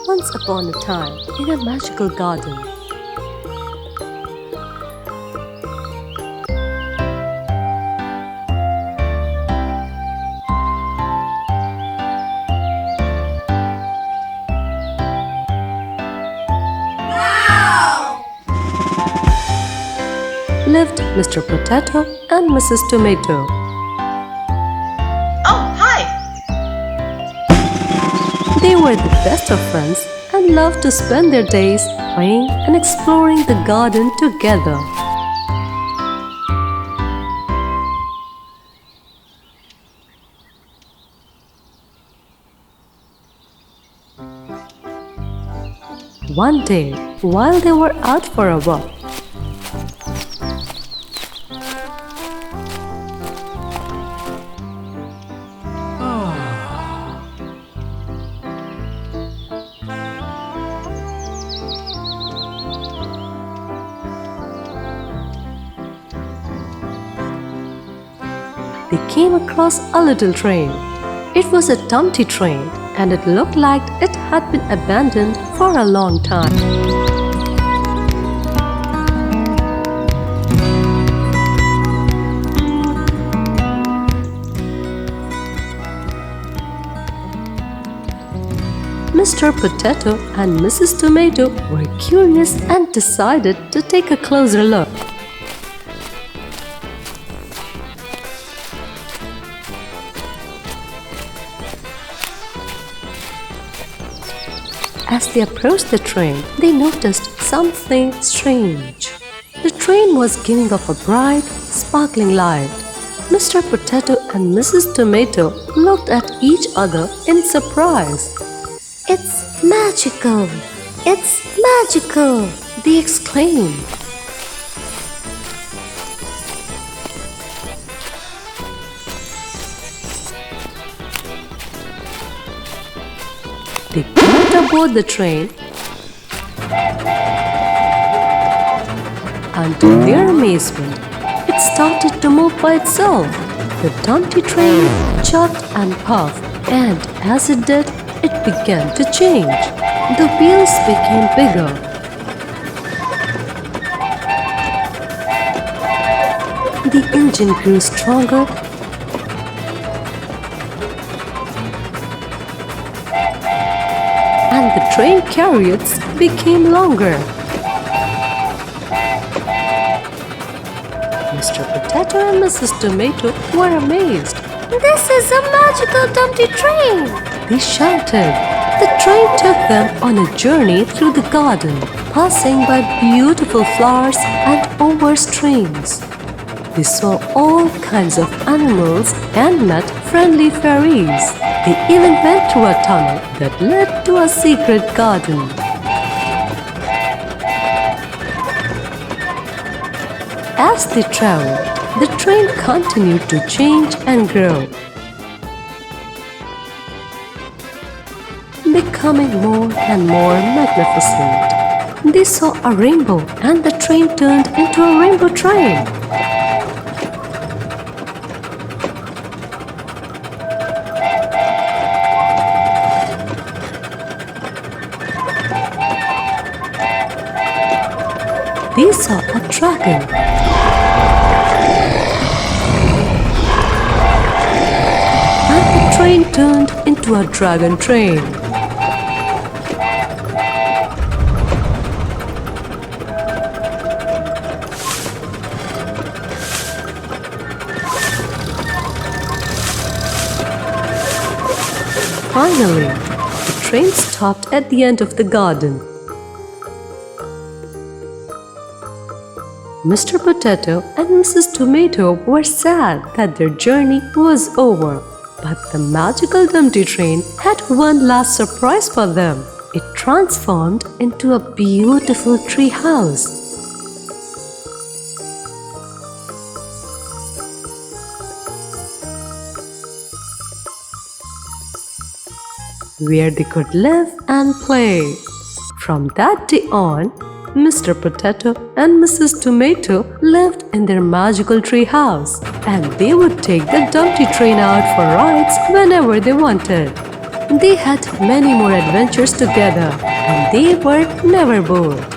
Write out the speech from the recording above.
Once upon a time, in a magical garden, lived Mr. Potato and Mrs. Tomato. Oh, hi! They were the best of friends and loved to spend their days playing and exploring the garden together. One day, while they were out for a walk, they came across a little train. It was a dumpty train, and it looked like it had been abandoned for a long time. Mr. Potato and Mrs. Tomato were curious and decided to take a closer look. As they approached the train, they noticed something strange. The train was giving off a bright, sparkling light. Mr. Potato and Mrs. Tomato looked at each other in surprise. "It's magical! It's magical!" they exclaimed. They climbed aboard the train, and to their amazement, it started to move by itself. The dumpty train chugged and puffed, and as it did, it began to change. The wheels became bigger. The engine grew stronger, and the train carriages became longer. Mr. Potato and Mrs. Tomato were amazed. "This is a magical dumpty train!" they shouted. The train took them on a journey through the garden, passing by beautiful flowers and over streams. They saw all kinds of animals and met friendly fairies. They even went through a tunnel that led to a secret garden. As they traveled, the train continued to change and grow, becoming more and more magnificent. They saw a rainbow, and the train turned into a rainbow train. They saw a dragon. And the train turned into a dragon train. Finally, the train stopped at the end of the garden. Mr. Potato and Mrs. Tomato were sad that their journey was over, but the magical dumpty train had one last surprise for them. It transformed into a beautiful tree house. Where they could live and play. From that day on, Mr. Potato and Mrs. Tomato lived in their magical tree house, and they would take the dumpty train out for rides whenever they wanted. They had many more adventures together, and they were never bored.